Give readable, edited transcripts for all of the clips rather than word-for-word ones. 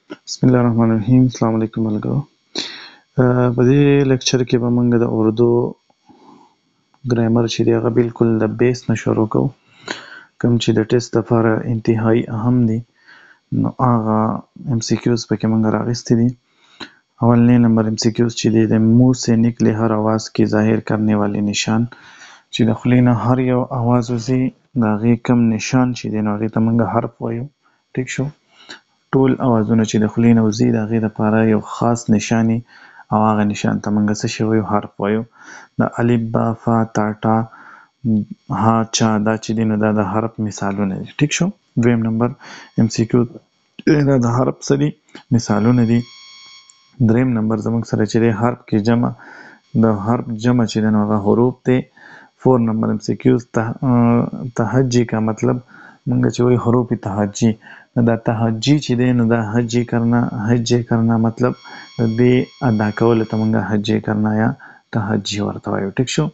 بسم الله الرحمن الرحیم. السلام علیکم ملګرو. په دې لیکچر کې به موږ د اردو ګرامر چې دی هغه بالکل د بیس نه شروع کوو، کوم چې د ټیسټ لپاره انتهایی اهم دي. نو هغه ام سی کیوز پکې موږ راغستې دي. اولنی نمبر ام سی کیوز چې دی د मुंह से निकले हर आवाज की ظاهر करने वाले निशान، چې د خولې نه هر یو आवाज وځي د هغې کوم نشان چې دی نو هغې ته موږ حرف وایو. ټیک شو. ټول اوازونه چې د خولې نه وځي د هغې دپاره یو خاص نشان او هغه نشان ته موږ څه شی وایو؟ حرف وایو. د الف با فا تا ټا ها چا دا چې دی نو دا د حرف مثالونه دي. ټیک شو. دویم نمبر ام سی کیو دا د حرف څه دي؟ مثالونه دي. دریم نمبر زموږ سره چې دی حرف کې جمع، د حرف جمع چې دی نو هغه حروف دی. 4 نمبر ام سی کیوز تهجی کا مطلب موږ چې وایو حروف تهجی، نو دا تهجی چې دی نو دا حجی کرنا مطلب دې ادا کولو ته موږ حجی کرنا یا تهجی ورته وایو. ټیک شو.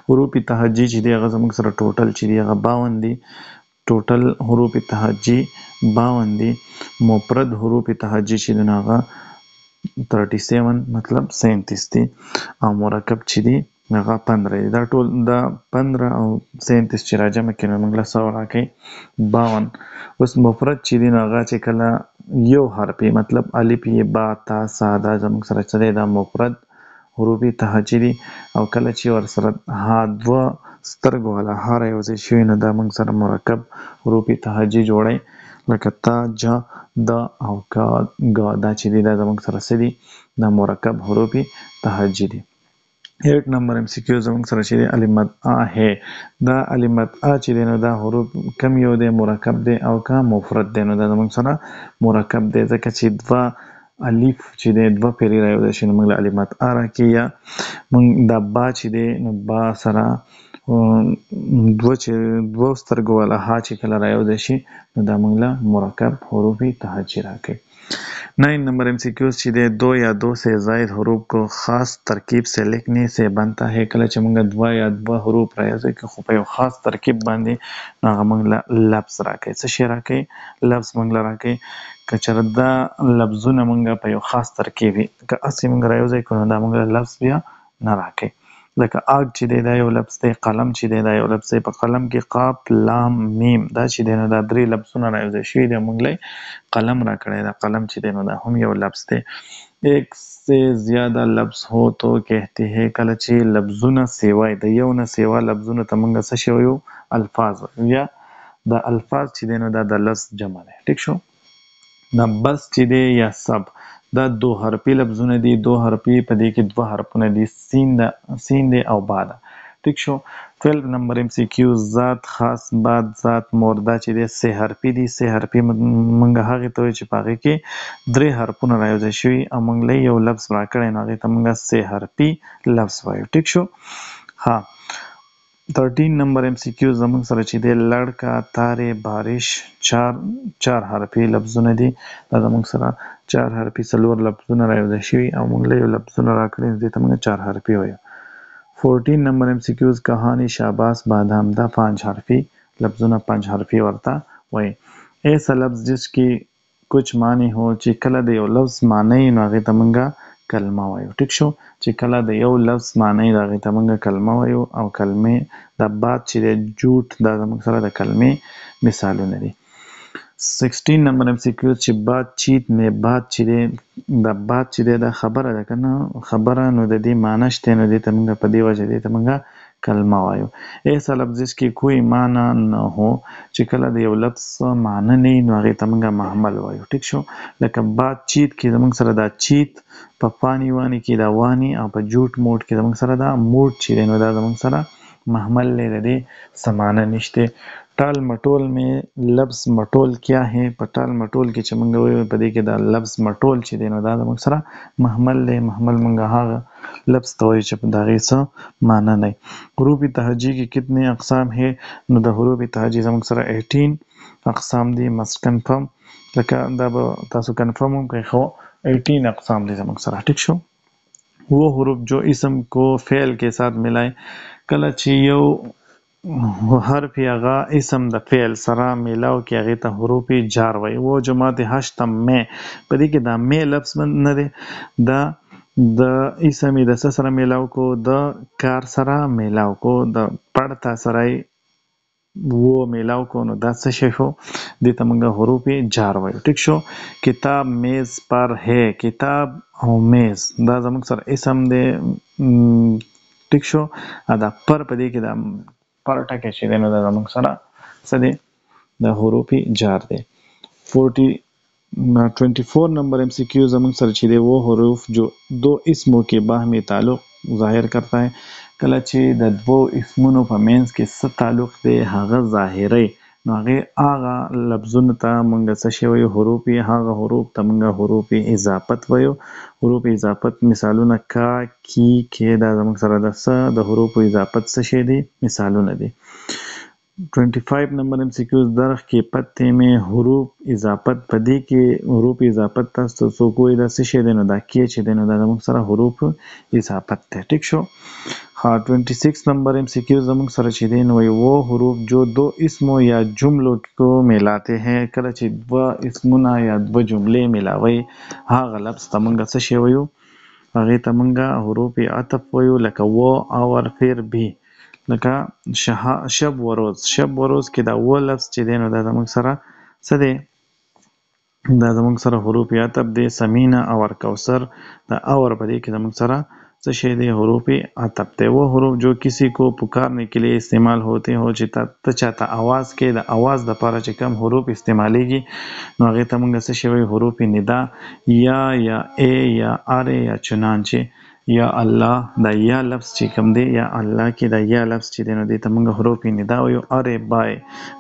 حروف تهجی چې دی هغه زموږ سره ټوټل چې دی هغه 52 دي. ټوټل حروف تهجی 52 دي. مفرد حروف تهجی چې دی نو هغه 37 مطلب 37 دي. او مرکب چې دی هغه 15 دي. دا ټول دا 15 او 37 چې راجمع کړي نو موږ له 100 راکوي 52. اوس مفرد چې دی نو هغه چې کله یو حرف مطلب الف یې با تا سا دا زموږ سره څه دی دا مفرد حروف تهجی دي. او کله چې ورسره ها دوه سترګو والا ها رایوځای شوي نو دا موږ سره مرکب حروف تهجی جوړی، لکه تا جا دا او کا گا دا چې دی دا زموږ سره څه دي؟ دا مرکب حروف تهجی دي. 8 نمبر ام سی کیو زموږ سره چې دی علامت ا ہے. دا علامت ا چې دی نو دا حروف کم یو دی؟ مرکب دی. او کا مفرد دی نو دا زموږ سره مرکب دی، ځکه چې دوه الف چې دی دوه پیرې رایوځای شي نو موږ له علامت ا راکوي. یا موږ دا با چې دی نو با سره دوه سترګو والا ها چې کله رایوځای شي نو دا موږ له مرکب حروف تهجی راکوي. 9 نمبر ام سی کیوز چې دی دو یا دو سے زائد حروف کو خاص ترکیب سے لکھنے سے بنتا ہے. کله چې موږ دوه یا دوه حروف رایوځای کړو خو په یو خاص ترکیب باندې نو هغه موږ له لفظ راکوي. څه شی راکوي؟ لفظ موږ له راکوي. که چېرې دا لفظونه موږ په یو خاص ترکیب وي، که هسې موږ رایوځای کړو نو دا موږ له لفظ بیا نه راکوي. لکه آگ چې دی دا یو لفظ دی. قلم چې دی دا یو لفظ دی. په قلم کې قاف لام میم دا چې دی نو دا درې لفظونه رایوځای شوي دي، موږ له قلم راکړی دا قلم چې دی نو دا هم یو لفظ دی. ایک سے زیاده لفظ ہو تو کہتے ہیں. کله چې لفظونه سیوا د یو نه سیوا لفظونه ته موږ څه شی وایو؟ الفاظ وایو. یا دا الفاظ چې دی نو دا د لفظ جمع دی. ټیک شو. دا بس چې دی یا سب دا دو حرفي لفظونه دي. دو حرفي په دې کې دوه حرفونه دي، سین دی او با ده. ټیک شو. 12 نمبر ام سی کیو ذات خاص بعد ذات مور دا چې دی سه حرفي دي. سه حرفي موږ هغې ته وایو چې په هغې کې درې حرفونه رایوځای شوي او موږ له یو لفظ راکړی نو هغې ته موږ سه حرفي لفظ وایو. ټیک شو. ها 13 نمبر ام سی کیو زموږ سره چې دی لړکا تارې بارش چار حرفي لفظونه دي. دا زموږ سره چار حرفي څلور لفظونه رایوځای شوي او موږ له یو لفظونه راکړي نو دې ته موږ چار حرفي وایو. 14 نمبر ام سی کیوز کہانی شاباس بادام دا 5 حرفي لفظونه 5 حرفي ورته وایي. ایسا لفظ جس کی کچھ معنی ہو چې کله د یو لفظ معنی نو هغې ته موږ کلمه وایو. ټیک شو. چې کله د یو لفظ معنی د هغې ته موږ کلمه وایو. او کلمې د باد چې دی جوټ دا زموږ سره د کلمې مثالونه دي. 16 نمبر ام سی کیو چې بات چیت میں بات چې دی دا بات چې دی دا خبره ده که نه خبره نو د دې معنی شته نو دې ته موږ په دې وجه دې ته موږ کلمه وایو. ایسا لفظ جس کی کوئی معنی نه هو چې کله د یو لفظ معنی نه وي نو هغې ته موږ محمل وایو. ټیک شو. لکه بات چیت کې زموږ سره دا چیت په پانی وانی کې دا وانی او په جوټ موټ کې زموږ سره دا موټ چې دی نو دا زموږ سره محمل دی، د دې څه معنی نشته. ټال مټول میں لفظ مټول کیا ہے. په ټال مټول کې چې موږ وایو په دې کې دا لفظ مټول چې دی نو دا زموږ سره محمل دی. محمل موږ هغه لفظ ته وایو چې په د هغې څه معنی نه وي. حروف تهجی کې کتنے اقسام ہے؟ نو د حروف تهجی زموږ سره 18 اقسام دي. مست کنفرم لکه دا به تاسو کنفرم هم کوئ خو 18 اقسام دي زموږ سره. ټیک شو. وہ حروف جو اسم کو فعل کے ساتھ ملائے. کله چې یو حرف هغه اسم د فعل سره میلاو کې هغې ته حروف جار وایي. و جماعت هشتم می په دې کې دا می لفظ نه دی، دا د اسم د څه سره میلاو کو، د کار سره میلاو کو، د پړتا سره و میلاو کو، نو دا څه شی شو؟ دې ته موږ حروف جار وایو. ټیک شو. کتاب میز پر ہے، کتاب او میز دا زموږ سره اسم دی. ټیک شو. دا پر په دې کې دا پر ټکی چې دی نو دا زموږ سره څه دی؟ د حروف جار دی. 24 نمبر एम सी क्यू زموږ سره چې دی वो حروف जो दो اسمों के باهمي تعلق ظاهر करता है. کله چې د دوو اسمونو په منځ کې څه تعلق دی هغه ظاهري، نو هغه لفظونو ته موږ څه شی وایو؟ حروف. هغه حروف ته موږ حروف اضافت وایو. حروف اضافت مثالونه کا، کی، کې دا زموږ سره د څه د حروف اضافت څه شی دی؟ مثالونه دي. 25 نمبر एम सी क्यू درخ کې پته میں حروف اضافت په دې کې حروف اضافت تاسو څو کوی دا څه شی دی؟ نو دا کې چې دی نو دا زموږ سره حروف اضافت دی. ټیک شو. हाँ 26 नंबर एम सी क्यू زموږ سره چې دی نو वो حروف जो दो اسمों या جملوں को मिलाते हैं. کله چې دوه اسمونه یا دوه جملې ملاوي هغه لفظ ته موږ څه شی وایو؟ هغې ته موږ حروف عطف وایو. لکه و اور پھر بھی، لکه شب و روز. شب و روز کې دا و لفظ چې دی نو دا زموږ سره څه دی؟ دا زموږ سره حروف عطف دی. سمینا اور کوثر، دا اور په دې کې زموږ سره څه شی دی؟ حروف عطف دی. وہ حروف جو کسی کو پکارنے کے لیے استعمال ہوتے ہو چې ته چاته आवाज کې د आवाज د پاره چې کم حروف استعمالیږي نو هغې ته موږ څه شی وایو؟ حروف ندا. یا ای یا اره یا چنانچه یا الله. دا یا لفظ چې کوم دی یا الله کې دا یا لفظ چې دی نو دې ته موږ حروف ندا وایو. اره بای،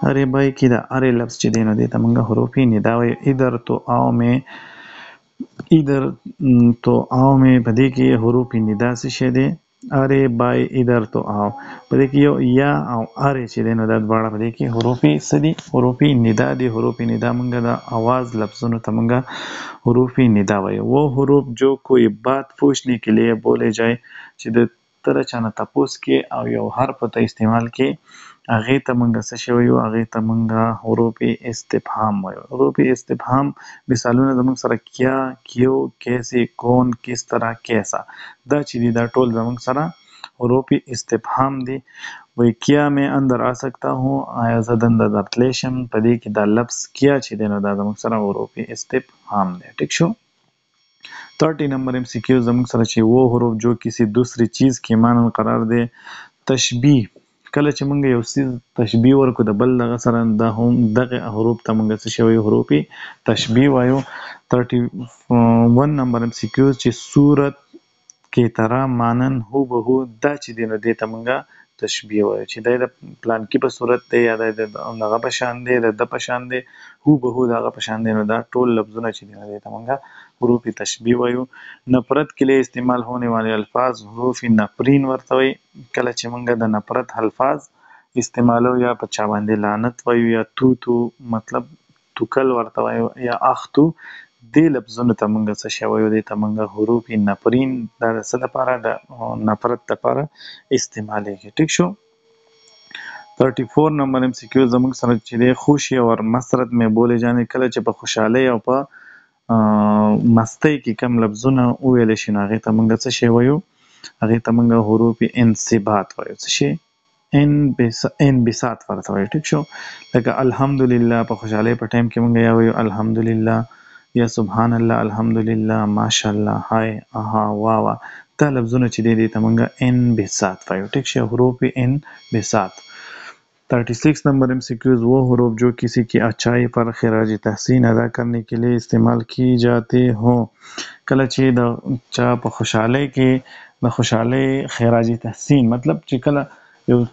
اره بای کې دا اره لفظ چې دی نو دې ته موږ حروف ندا وایو. ادھر تو آؤ میں، ادھر تو آؤ میں په دې کې حروف ندا څه شی دی؟ اره بای ادھر تو آؤ. په دې کې یو یا او اره چې دی نو دا دواړه په دې کې حروف څه دي؟ حروف ندا دي. حروف ندا موږ د आवाज لفظونو ته موږ حروف ندا وایو. वो حروف जो कोई बात पूछने के लिए बोले जाए چې د تر چانه تپوس کې او یو حرف ته استعمال کې هغې ته موږ څه شی وایو؟ هغې ته موږ حروف استفهام وایو. حروف استفهام مثالونه زموږ سره کیا، کیو، کیسے، کون، کس طرح، کیسا. دا چې دي دا ټول زموږ سره حروف استفهام دي. وایي کیا میں اندر آ سکتا ہوں، آیا زه دننه درتلی شم. په دې کې دا لفظ کیا چې دی نو دا زموږ سره حروف استفهام دی. ټیک شو. 30 نمبر एम सी क्यू زموږ سره چې वो حروف जो किसी दूसरी चीज کې مانن قرار دی. تشبیه، کله چې موږ یو څیز تشبیه ورکو د بل دغه سره دا هم دغه حروف ته موږ څه شی وایو؟ حروف تشبیه وایو. 31 نمبر एम सी क्यू چې صورت کې ترا مانن هو به هو، دا چې دی نو دې ته موږ تشبیه وایو چې دی د پلانکي په صورت دی یا د هغه په شان دی، د په شان دی، هو به هو د هغه په شان دی. نو دا ټول لفظونه چې دی نو دې ته موږ حروف تشبیه وایو. نفرت के लिए استعمال होने वाले अल्फाज حروف نفرین ورته وایي. کله چې موږ د نفرت الفاظ استعمالو یا په چا باندې لعنت وایو یا تو مطلب توکل ورته وایو یا اختو، دې لفظونو ته موږ څه شی وایو؟ دې ته موږ حروف نفرین دا د څه لپاره؟ د نفرت لپاره استعمالیږي. ټیک شو. 34 نمبر M C Q زموږ سره چې دی خوشی اور مسرت میں بولے جانے. کله چې په خوشحالۍ او په مستی کې کم لفظونه وویل شي نو هغې ته موږ څه شی وایو؟ هغې ته موږ حروف انصبات وایو. څه شی؟ انبساط ورته وایو. ټیک شو. لکه الحمدلله، په خوشحالۍ په ټایم کې موږ یا وایو الحمدلله یا سبحان الله، الحمدلله، ماشاءالله، های، اها، واوا. دا لفظونه چې دی دې ته موږ انبساط وایو. ټیک شو. حروف انبساط. 36 number MCQs वो حروف जो किसी की अच्छाई पर खराज तहसीन अदा करने के लिए इस्तेमाल की जाते हों. کله چې د چا په خوشحالۍ کې د خوشحالۍ خراج تحسین مطلب چې کله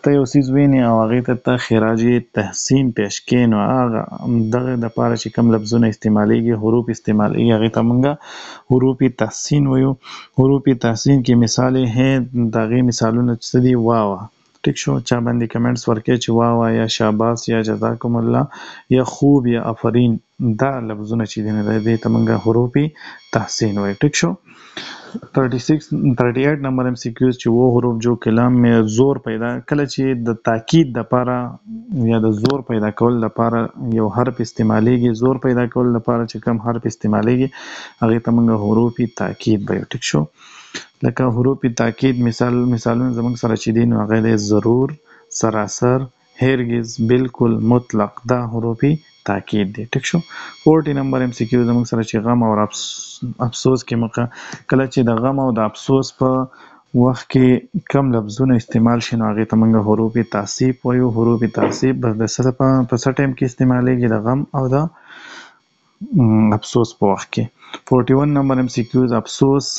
ته یو څیز وینې او هغې ته خراج تحسین پیش کړې نو هغه دغه دپاره چې کوم لفظونه استعمالیږي حروف استعمالیږي هغې ته موږ حروف تحسین وایو. حروف تحسین کې مثالې ہیں، د هغې مثالونه څه دي؟ واوا. ټیک شو. چا باندې کمنټس ورکړئ چې واوا یا شاباس یا جزاکم الله یا خوب یا آفرین، دا لفظونه چې دي نو دې ته موږ حروف تحسین وایو. ټیک شو. 38 نمبر ام سی کیوز چې و حروف جو کلام میں زور پیدا کله چې د تاکید د لپاره یا د زور پیدا کول لپاره یو حرف استعمالیږي زور پیدا کول لپاره چې کوم حرف استعمالیږي هغه ته موږ حروف تاکید وایو ټیک شو لکه حروف تاکید مثالونه زموږ سره چې دي نو هغه د ضرور سراسر هرگز بالکل مطلق دا حروف تاکید دي ټیک شو 40 نمبر ام سی کیو زموږ سره چې غم او افسوس کې موقع کله چې د غم او د افسوس په وخت کې کم لفظونه استعمال شي نو هغه ته موږ حروف تعصیب وایو حروف تعصیب د څه په څه ټایم کې استعمالیږي د غم او د افسوس په وخت کې 41 نمبر ام سی کیوز افسوس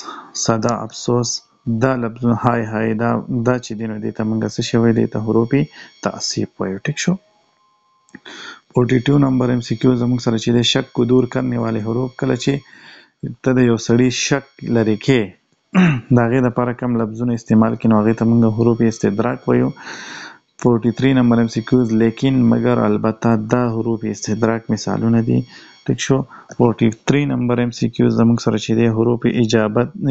صدا افسوس دا لفظونه های دا چې دینو دي ته موږ څه شوی دي ته حروف تعصیب وایو ټیک شو 42 نمبر ام سی کیو زموږ سره چې د شک کو دور کرنے والے حروف کله چې ته د یو سړی شک لري کې دا غي د لپاره کم لفظونه استعمال کینو هغه ته موږ حروف استدراک وایو 43 نمبر ام سی کیوز لیکن مگر البته دا حروف استدراک مثالونه دي ٹھیک شو 43 نمبر ام سی کیوز زموږ سره چې د حروف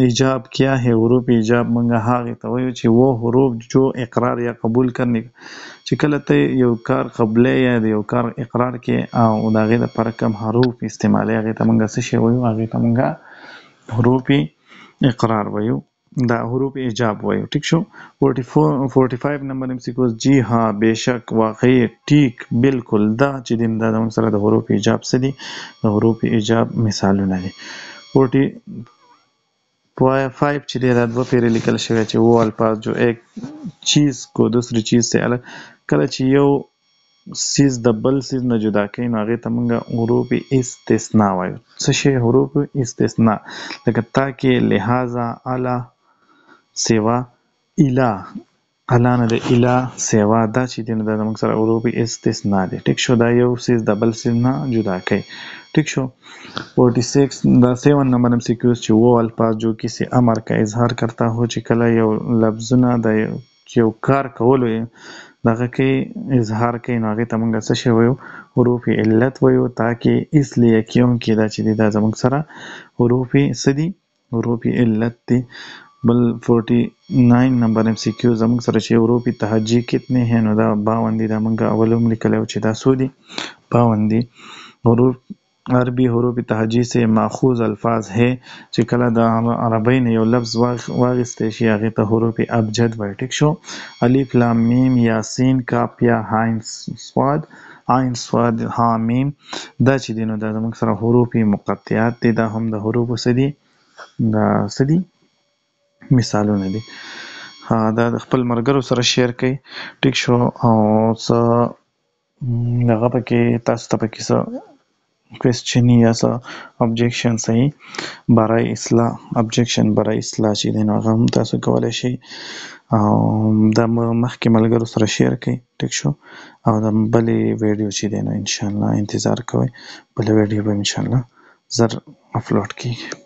ایجاب کیا ہے حروف ایجاب موږ هغه ته وایو چې و حروف جو اقرار یا قبول کرنے چې کله ته یو کار قبله یا د یو کار اقرار کې او د هغې دپاره کوم حروف استعمالوي هغې ته موږ څه شی وایو هغې ته موږ حروف اقرار وایو دا حروف ایجاب وایو ټیک شو 45 نمبر ام سی کوز جی ها بیشک واقعي ټیک بالکل دا چې دین دا موږ سره د حروف ایجاب څه دي د حروف ایجاب مثالونه دي 45 چې دی دا دوه پیرې لیکل شوی چې وہ الفاظ جو ایک چیز کو دوسری چیز سے الگ کله چې یو سیز د بل سیز نه جدا کوي نو هغې ته موږ حروف استثناء وایو څه شی حروف استثناء لکه تا کې لہذا الا سوا اله الا نه د اله سوا دا چې دی نو دا موږ سره حروف استثناء دي ټیک شو دا یو سیز د بل سیز نه جدا کوي ٹھیک شو 46 دا 7 نمبر ام سی کیوز چې وہ الفاظ جو کسی امر کا اظہار کرتا ہو چې کله یو لفظونه د یو کار کولو دغه کې اظهار کوي نو هغې ته موږ څه شی وایو حروف علت وایو تاکې اس لیے کیونکې دا چې دی دا زموږ سره حروف څه دي حروف علت دي بل 49 نمبر ام سی کیو زموږ سره چې حروف تهجی کتنے ہیں نو دا 52 دي دا موږ اول هم لیکلی و چې دا څو دي 52 دي حروف عربي حروف تهجی سے ماخوذ الفاظ ہے چې کله د عربی نه یو لفظ واغستی شي هغې ته حروف ابجد وایي ټیک شو الف لام میم یاسین کاف یا عین صاد ها میم دا چې دی نو دا زموږ سره حروف مقطعات دي دا هم د حروفو څه دي دا څه دي مثالونه دي دا د خپل ملګرو سره شیر کړئ ټیک شو او څه هغه پکې تاسو ته پکې څه کوېسچن یا څه ابجیکشن صحیح برای اصلاح ابجیکشن برای اصلاح چې دی نو هغه هم تاسو کولی شئ او دا مخکې ملګرو سره شیر کړئ ټیک شو او د بلې ویډیو چې دی نو انشاءالله انتظار کوئ بله ویډیو به انشاءالله زر اپلوډ کیږي